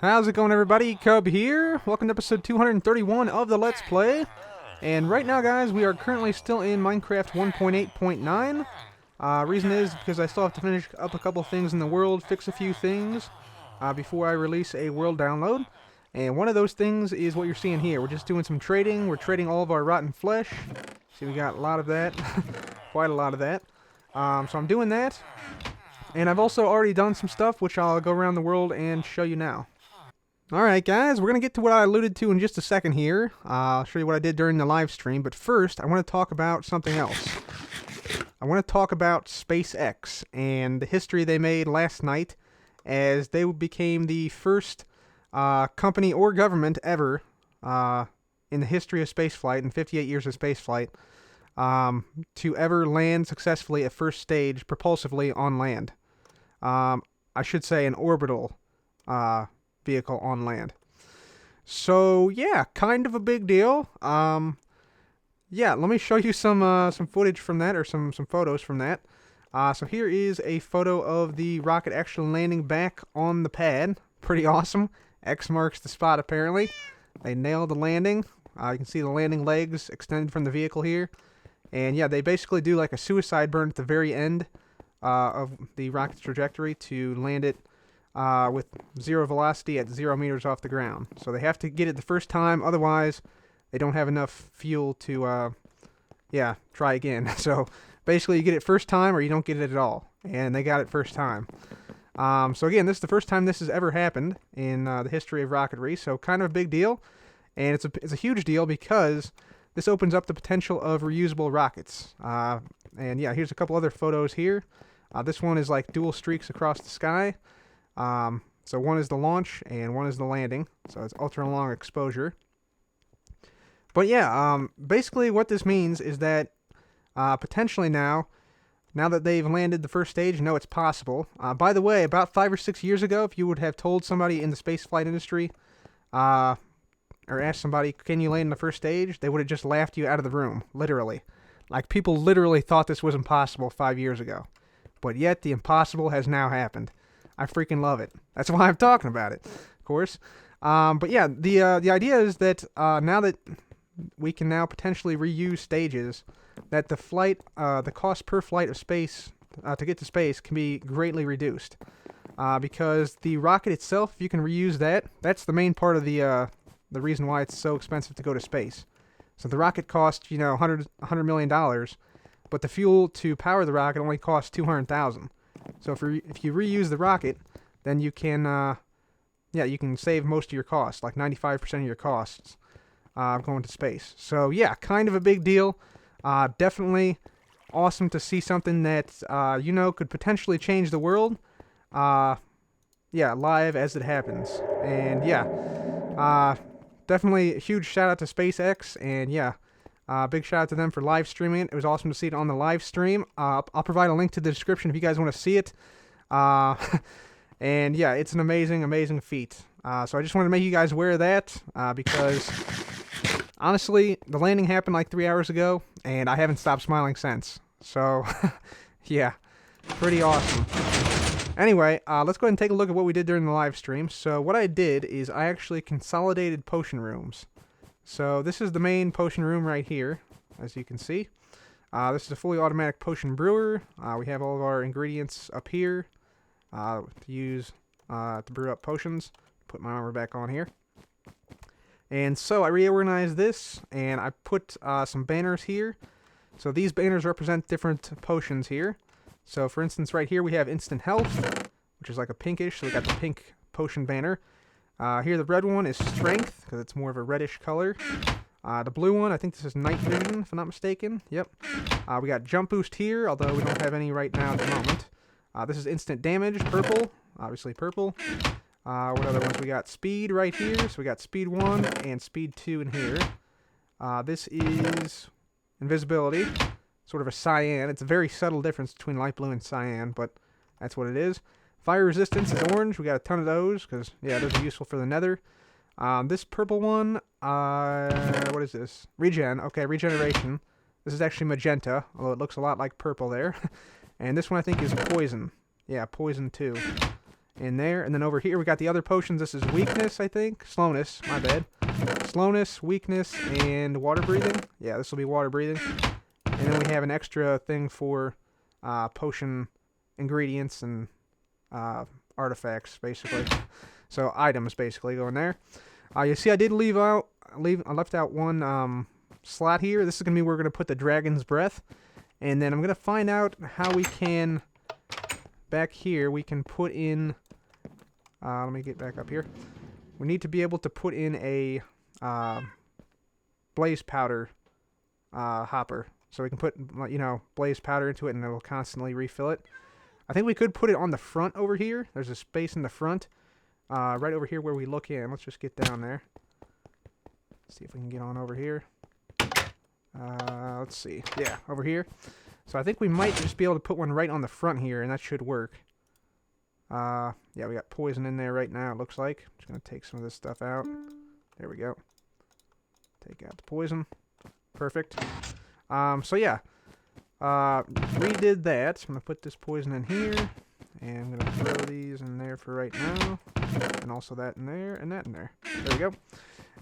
How's it going, everybody? Cub here. Welcome to episode 231 of the Let's Play. And right now, guys, we are currently still in Minecraft 1.8.9. Reason is because I still have to finish up a couple things in the world, fix a few things before I release a world download. And one of those things is what you're seeing here. We're just doing some trading. We're trading all of our rotten flesh. See, we got a lot of that. Quite a lot of that. So I'm doing that. And I've also already done some stuff, which I'll go around the world and show you now. Alright guys, we're going to get to what I alluded to in just a second here. I'll show you what I did during the live stream, but first I want to talk about something else. I want to talk about SpaceX and the history they made last night as they became the first company or government ever in the history of spaceflight, in 58 years of spaceflight, to ever land successfully at first stage propulsively on land. I should say an orbital vehicle on land. So yeah, kind of a big deal. Yeah, let me show you some footage from that, or some photos from that. So here is a photo of the rocket actually landing back on the pad. Pretty awesome. X marks the spot apparently. They nailed the landing. You can see the landing legs extended from the vehicle here. And yeah, they basically do like a suicide burn at the very end of the rocket's trajectory to land it with zero velocity at 0 meters off the ground. So they have to get it the first time, otherwise they don't have enough fuel to, try again. So basically you get it first time or you don't get it at all. And they got it first time. So again, this is the first time this has ever happened in the history of rocketry, so kind of a big deal. And it's a huge deal because this opens up the potential of reusable rockets. And yeah, here's a couple other photos here. This one is like dual streaks across the sky. So one is the launch and one is the landing. So it's ultra long exposure. But yeah, basically what this means is that potentially now that they've landed the first stage, you know it's possible. By the way, about 5 or 6 years ago, if you would have told somebody in the spaceflight industry, or asked somebody, can you land in the first stage? They would have just laughed you out of the room, literally. Like, people literally thought this was impossible 5 years ago. But yet, the impossible has now happened. I freaking love it. That's why I'm talking about it, of course. But yeah, the idea is that now that we can now potentially reuse stages, that the cost per flight of space to get to space can be greatly reduced. Because the rocket itself, if you can reuse that, that's the main part of the reason why it's so expensive to go to space. So the rocket costs, $100 million, but the fuel to power the rocket only costs $200,000. So if you reuse the rocket, then you can you can save most of your costs, like 95% of your costs going to space. So yeah, kind of a big deal. Definitely awesome to see something that could potentially change the world. Live as it happens. And yeah, definitely a huge shout out to SpaceX, and yeah, big shout out to them for live streaming it. It was awesome to see it on the live stream. I'll provide a link to the description if you guys want to see it. And yeah, it's an amazing, amazing feat. So I just wanted to make you guys aware of that, because honestly, the landing happened like 3 hours ago, and I haven't stopped smiling since. So yeah, pretty awesome. Anyway, let's go ahead and take a look at what we did during the live stream. So what I did is I actually consolidated potion rooms. So this is the main potion room right here, as you can see. This is a fully automatic potion brewer. We have all of our ingredients up here to use to brew up potions. Put my armor back on here. And so I reorganized this, and I put some banners here. So these banners represent different potions here. So for instance, right here we have instant health, which is like a pinkish, so we got the pink potion banner. Here the red one is strength, because it's more of a reddish color. The blue one, I think this is night vision, if I'm not mistaken. Yep. We got jump boost here, although we don't have any right now at the moment. This is instant damage, purple, obviously purple. What other ones? We got speed right here, so we got speed 1 and speed 2 in here. This is invisibility, sort of a cyan. It's a very subtle difference between light blue and cyan, but that's what it is. Fire resistance is orange. We got a ton of those because, yeah, those are useful for the nether. This purple one, what is this? Regen. Okay, regeneration. This is actually magenta, although it looks a lot like purple there. And this one I think is poison. Yeah, poison 2. in there. And then over here we got the other potions. This is weakness, I think. Slowness, my bad. Slowness, weakness, and water breathing. Yeah, this will be water breathing. And then we have an extra thing for potion ingredients and artifacts, basically. So items, basically, go in there. You see, I did I left out one slot here. This is going to be where we're going to put the dragon's breath. And then I'm going to find out how we can, back here, we can put in, let me get back up here. We need to be able to put in a blaze powder hopper. So we can put, blaze powder into it and it will constantly refill it. I think we could put it on the front over here. There's a space in the front, right over here where we look in. Let's just get down there. See if we can get on over here. Let's see. Yeah, over here. So I think we might just be able to put one right on the front here, and that should work. Yeah, we got poison in there right now, it looks like. Just going to take some of this stuff out. There we go. Take out the poison. Perfect. So yeah. Redid that. I'm going to put this poison in here. And I'm going to throw these in there for right now. And also that in there, and that in there. There we go.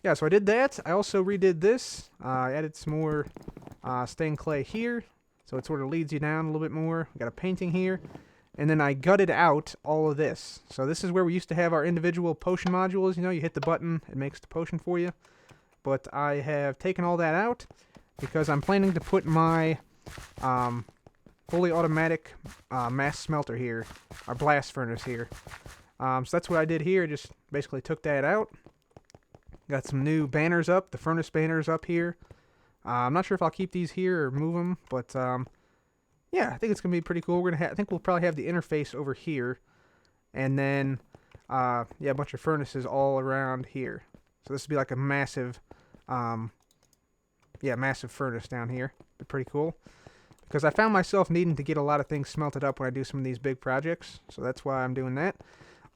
Yeah, so I did that. I also redid this. I added some more stained clay here. So it sort of leads you down a little bit more. We got a painting here. And then I gutted out all of this. So this is where we used to have our individual potion modules. You hit the button, it makes the potion for you. But I have taken all that out because I'm planning to put my fully automatic mass smelter here, our blast furnace here. So that's what I did here. Just basically took that out. Got some new banners up, the furnace banners up here. I'm not sure if I'll keep these here or move them, but yeah, I think it's gonna be pretty cool. I think we'll probably have the interface over here, and then yeah, a bunch of furnaces all around here. So this would be like a massive, yeah, massive furnace down here. Be pretty cool. Because I found myself needing to get a lot of things smelted up when I do some of these big projects, so that's why I'm doing that.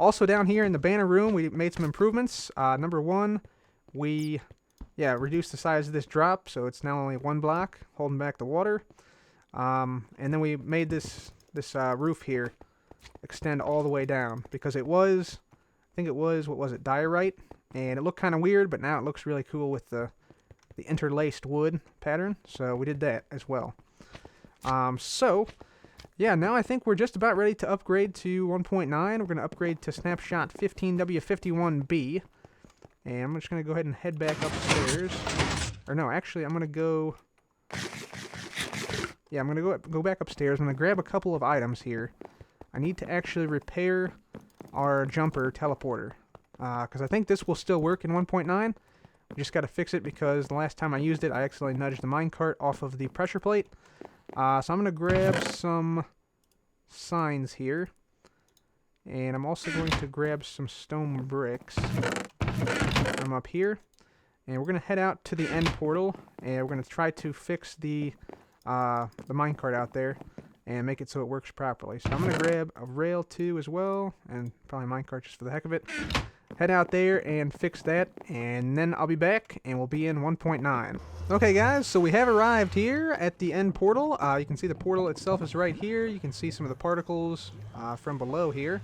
Also down here in the banner room, we made some improvements. Number one, we reduced the size of this drop, so it's now only one block, holding back the water. And then we made this roof here extend all the way down, because it was, I think it was, what was it, diorite? And it looked kind of weird, but now it looks really cool with the interlaced wood pattern, so we did that as well. So, yeah, now I think we're just about ready to upgrade to 1.9. We're going to upgrade to snapshot 15W51B. And I'm just going to go ahead and head back upstairs. Or no, actually, I'm going to go... Yeah, I'm going to go back upstairs. I'm going to grab a couple of items here. I need to actually repair our jumper teleporter. Because I think this will still work in 1.9. We just got to fix it because the last time I used it, I accidentally nudged the minecart off of the pressure plate. So I'm going to grab some signs here. And I'm also going to grab some stone bricks. I'm up here. And we're going to head out to the end portal. And we're going to try to fix the minecart out there. And make it so it works properly. So I'm going to grab a rail too as well. And probably a minecart just for the heck of it. Head out there and fix that, and then I'll be back, and we'll be in 1.9. Okay, guys, so we have arrived here at the end portal. You can see the portal itself is right here. You can see some of the particles from below here.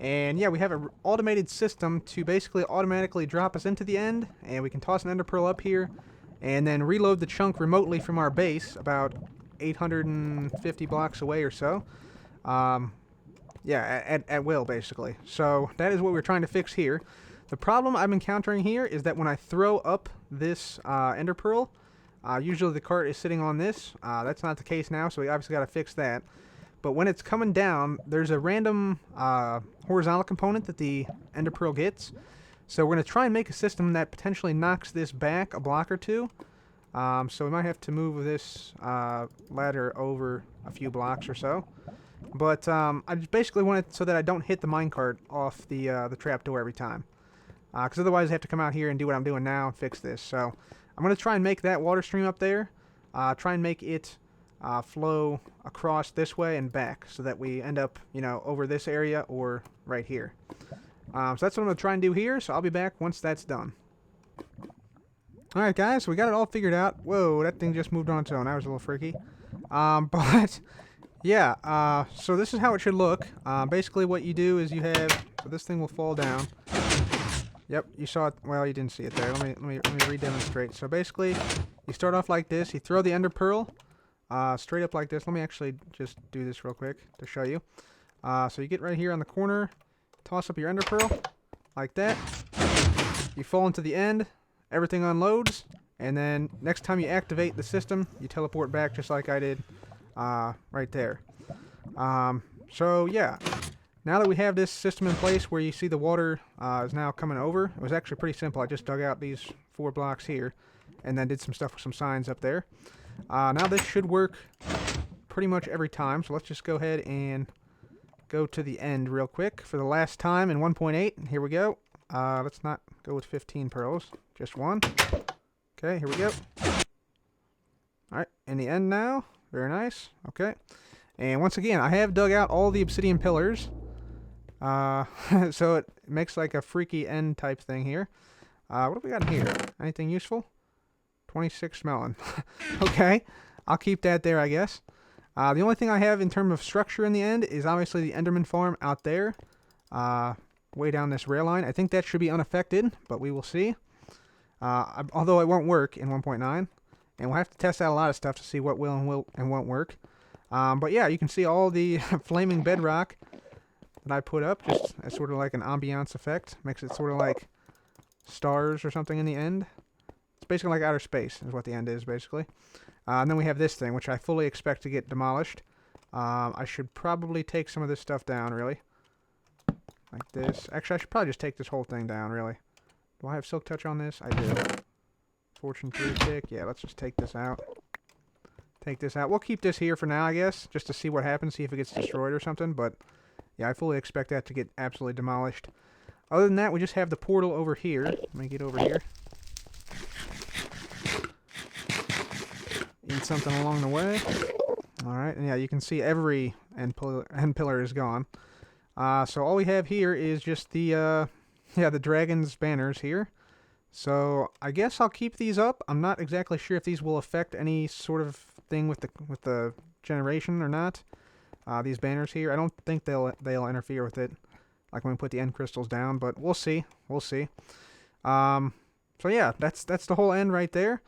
And yeah, we have an automated system to basically automatically drop us into the end, and we can toss an ender pearl up here, and then reload the chunk remotely from our base, about 850 blocks away or so. Yeah, at will, basically. So that is what we're trying to fix here. The problem I'm encountering here is that when I throw up this ender pearl, usually the cart is sitting on this. That's not the case now, so we obviously got to fix that. But when it's coming down, there's a random horizontal component that the ender pearl gets. So we're going to try and make a system that potentially knocks this back a block or two. So we might have to move this ladder over a few blocks or so. But I just basically want it so that I don't hit the minecart off the trapdoor every time. Because otherwise I have to come out here and do what I'm doing now and fix this. So I'm going to try and make that water stream up there. Try and make it flow across this way and back so that we end up, over this area or right here. So that's what I'm going to try and do here. So I'll be back once that's done. Alright, guys, so we got it all figured out. Whoa, that thing just moved on its own. That was a little freaky. But... Yeah, so this is how it should look. Basically what you do is you have, so this thing will fall down. Yep, you saw it, well, you didn't see it there. Let me re-demonstrate. So basically, you start off like this, you throw the ender pearl, straight up like this. Let me actually just do this real quick to show you. So you get right here on the corner, toss up your ender pearl, like that. You fall into the end, everything unloads, and then next time you activate the system, you teleport back just like I did right there. So yeah, now that we have this system in place where you see the water is now coming over, it was actually pretty simple. I just dug out these 4 blocks here and then did some stuff with some signs up there. Now this should work pretty much every time, so let's just go ahead and go to the end real quick for the last time in 1.8. Here we go. Let's not go with 15 pearls, just 1. Okay, here we go. Alright, in the end now. Very nice. Okay. And once again, I have dug out all the obsidian pillars. So it makes like a freaky end type thing here. What have we got here? Anything useful? 26 melon. Okay. I'll keep that there, I guess. The only thing I have in terms of structure in the end is obviously the Enderman farm out there. Way down this rail line. I think that should be unaffected, but we will see. Although it won't work in 1.9. And we'll have to test out a lot of stuff to see what will and won't work. But yeah, you can see all the flaming bedrock that I put up, just as sort of like an ambiance effect. Makes it sort of like stars or something in the end. It's basically like outer space is what the end is, basically. And then we have this thing, which I fully expect to get demolished. I should probably take some of this stuff down, really. Like this. Actually, I should probably just take this whole thing down, really. Do I have silk touch on this? I do. Fortune 3 tick. Yeah, let's just take this out. Take this out. We'll keep this here for now, I guess, just to see what happens, see if it gets destroyed or something. But yeah, I fully expect that to get absolutely demolished. Other than that, we just have the portal over here. Let me get over here. Eat something along the way. Alright, and yeah, you can see every end pillar is gone. So all we have here is just the the dragon's banners here. So I guess I'll keep these up. I'm not exactly sure if these will affect any sort of thing with the generation or not. These banners here, I don't think they'll interfere with it, like when we put the end crystals down. But we'll see. We'll see. So yeah, that's the whole end right there.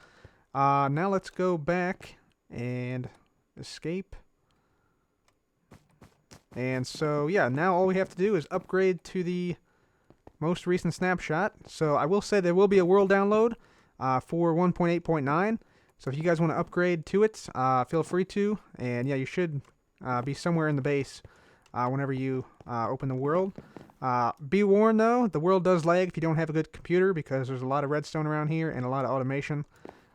Now let's go back and escape. And so yeah, now all we have to do is upgrade to the most recent snapshot. So I will say there will be a world download for 1.8.9. So if you guys want to upgrade to it, feel free to. And yeah, you should be somewhere in the base whenever you open the world. Be warned though, the world does lag if you don't have a good computer because there's a lot of redstone around here and a lot of automation.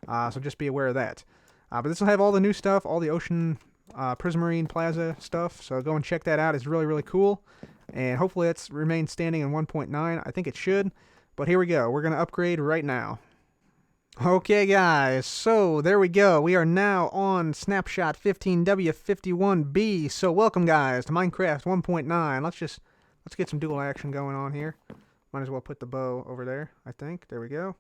So just be aware of that. But this will have all the new stuff, all the ocean Prismarine Plaza stuff. So go and check that out. It's really, really cool. And hopefully it's remained standing in 1.9. I think it should. But here we go. We're going to upgrade right now. Okay, guys. So there we go. We are now on Snapshot 15W51B. So welcome, guys, to Minecraft 1.9. Let's get some dual action going on here. Might as well put the bow over there, I think. There we go.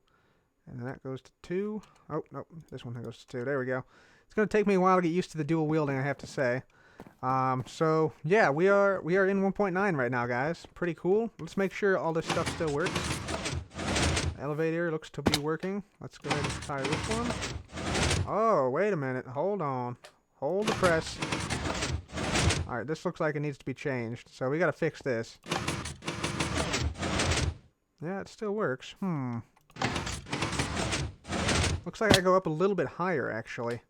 And that goes to 2. Oh, no. This one goes to 2. There we go. It's going to take me a while to get used to the dual wielding, I have to say. So yeah, we are in 1.9 right now, guys. Pretty cool. Let's make sure all this stuff still works. Elevator looks to be working. Let's go ahead and try this one. Oh, wait a minute. Hold on. Hold the press. Alright, this looks like it needs to be changed. So we gotta fix this. Yeah, it still works. Looks like I go up a little bit higher, actually,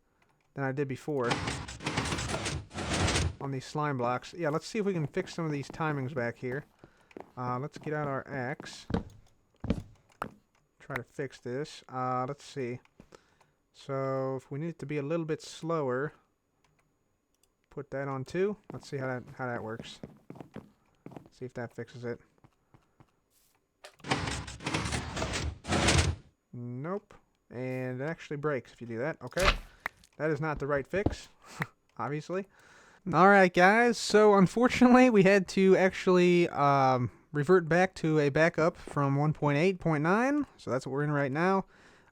than I did before. On these slime blocks. Yeah, let's see if we can fix some of these timings back here. Let's get out our axe. Try to fix this. Let's see. So, if we need it to be a little bit slower, put that on 2. Let's see how that works. See if that fixes it. Nope. And it actually breaks if you do that. Okay. That is not the right fix, obviously. Alright, guys. So, unfortunately, we had to actually revert back to a backup from 1.8.9. So, that's what we're in right now.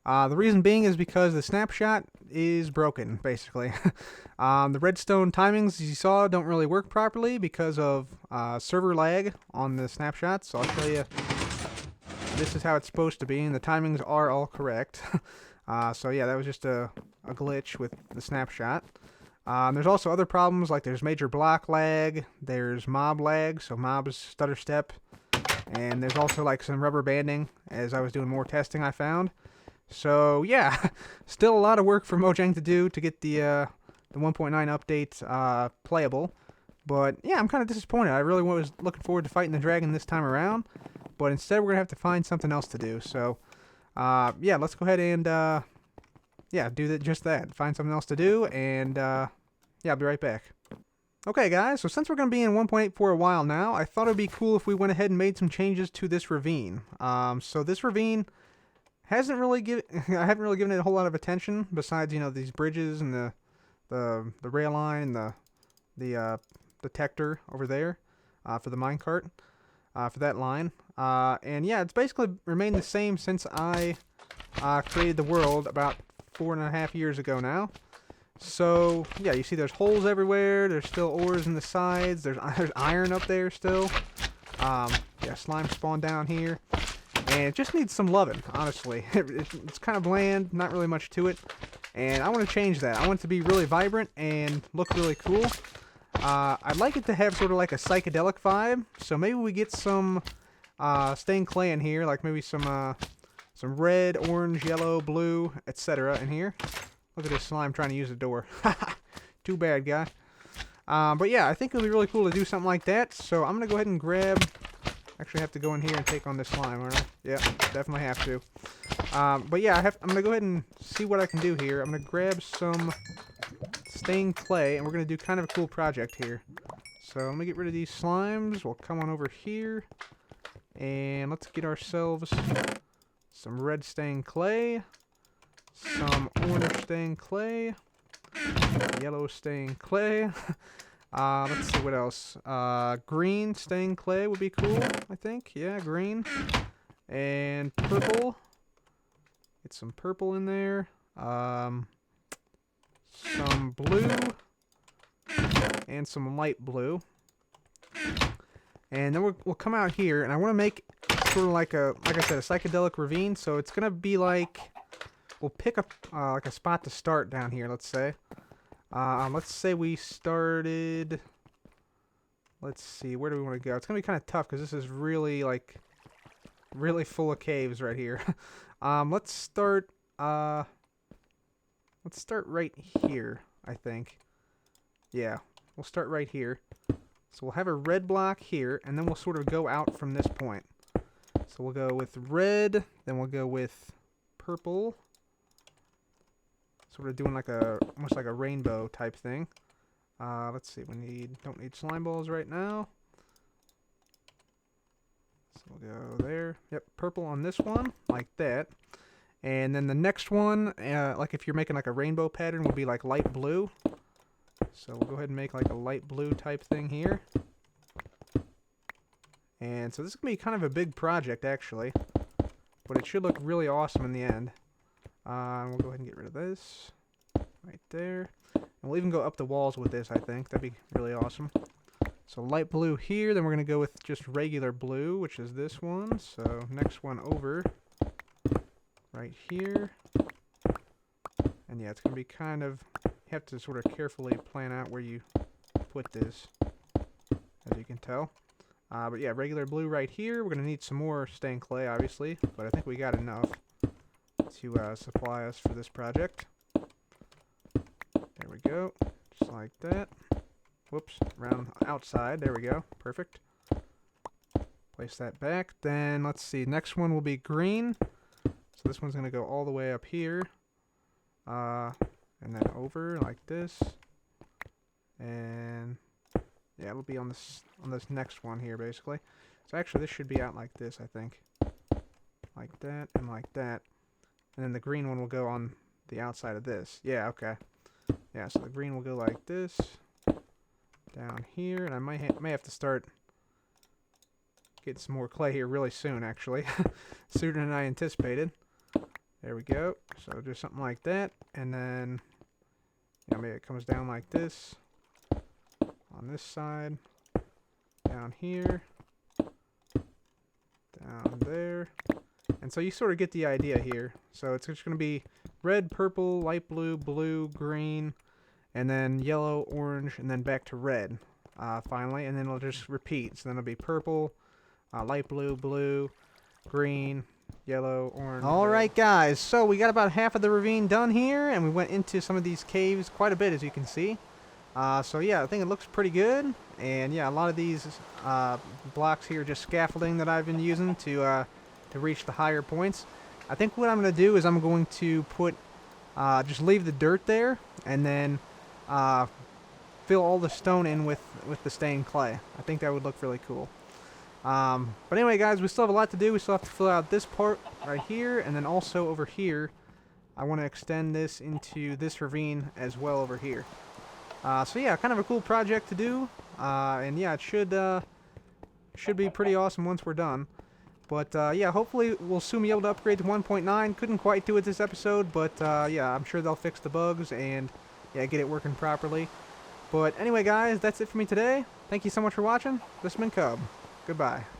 The reason being is because the snapshot is broken, basically. The redstone timings, as you saw, don't really work properly because of server lag on the snapshots. So I'll show you. This is how it's supposed to be, and the timings are all correct. So yeah, that was just a glitch with the snapshot. There's also other problems, like there's major block lag, there's mob lag, so mobs stutter step, and there's also like some rubber banding as I was doing more testing I found. So yeah, still a lot of work for Mojang to do to get the 1.9 update playable. But yeah, I'm kind of disappointed. I really was looking forward to fighting the dragon this time around, but instead we're gonna have to find something else to do. So yeah, let's go ahead and yeah, do that, just that. Find something else to do, and yeah, I'll be right back. Okay, guys, so since we're going to be in 1.8 for a while now, I thought it would be cool if we went ahead and made some changes to this ravine. So this ravine hasn't really I haven't really given it a whole lot of attention, besides, you know, these bridges and the rail line and the detector over there for the minecart, for that line. And yeah, it's basically remained the same since I created the world about 4.5 years ago now. So yeah, you see there's holes everywhere. There's still ores in the sides. There's iron up there still. Yeah, slime spawned down here, and it just needs some loving, honestly. It's kind of bland, not really much to it, and I want to change that. I want it to be really vibrant and look really cool. I'd like it to have sort of like a psychedelic vibe, so maybe we get some stained clay in here, like maybe some red, orange, yellow, blue, etc. in here. Look at this slime trying to use the door. Too bad, guy. But yeah, I think it would be really cool to do something like that. So I'm going to go ahead and grab... Actually, I have to go in here and take on this slime, alright? Yeah, definitely have to. But yeah, I'm going to go ahead and see what I can do here. I'm going to grab some stained clay, and we're going to do kind of a cool project here. So let me get rid of these slimes. We'll come on over here. And let's get ourselves some red stained clay. Some orange stained clay, yellow stained clay. Let's see what else. Green stained clay would be cool, I think. Yeah, green. And purple. Get some purple in there. Some blue. And some light blue. And then we'll come out here, and I want to make sort of like I said, a psychedelic ravine. So it's gonna be like... We'll pick up like a spot to start down here, let's say. Let's say we started... Let's see, where do we want to go? It's going to be kind of tough because this is really, like, really full of caves right here. Let's start right here, I think. Yeah, we'll start right here. So we'll have a red block here, and then we'll sort of go out from this point. So we'll go with red, then we'll go with purple. Sort of doing like almost like a rainbow type thing. Let's see, don't need slime balls right now. So we'll go there. Yep, purple on this one, like that. And then the next one, like if you're making like a rainbow pattern, will be like light blue. So we'll go ahead and make like a light blue type thing here. And so this is going to be kind of a big project actually, but it should look really awesome in the end. We'll go ahead and get rid of this right there. And we'll even go up the walls with this, I think. That'd be really awesome. So light blue here, then we're going to go with just regular blue, which is this one. So next one over right here. And yeah, it's going to be kind of... You have to sort of carefully plan out where you put this, as you can tell. But yeah, regular blue right here. We're going to need some more stained clay, obviously, but I think we got enough to supply us for this project. There we go, just like that. Whoops, around outside, there we go, perfect. Place that back, then let's see, next one will be green. So this one's going to go all the way up here, and then over like this. And yeah, it'll be on this next one here, basically. So actually, this should be out like this, I think. Like that, and like that. And then the green one will go on the outside of this. Yeah, okay. Yeah, so the green will go like this. Down here, and I may have to start getting some more clay here really soon, actually. Sooner than I anticipated. There we go. So just something like that, and then maybe it comes down like this on this side, down here, down there, and so you sort of get the idea here. So it's just going to be red, purple, light blue, blue, green, and then yellow, orange, and then back to red finally, and then it'll just repeat. So then it'll be purple, light blue, blue, green, yellow, orange. Alright guys, so we got about half of the ravine done here, and we went into some of these caves quite a bit, as you can see. So yeah, I think it looks pretty good, and yeah, a lot of these blocks here are just scaffolding that I've been using to reach the higher points. I think what I'm going to do is I'm going to put, just leave the dirt there, and then fill all the stone in with the stained clay. I think that would look really cool. But anyway guys, we still have a lot to do. We still have to fill out this part right here, and then also over here I want to extend this into this ravine as well over here. So yeah, kind of a cool project to do, and yeah, it should be pretty awesome once we're done. But yeah, hopefully we'll soon be able to upgrade to 1.9. Couldn't quite do it this episode, but yeah, I'm sure they'll fix the bugs and yeah, get it working properly. But anyway guys, that's it for me today. Thank you so much for watching. This has been Cub. Goodbye.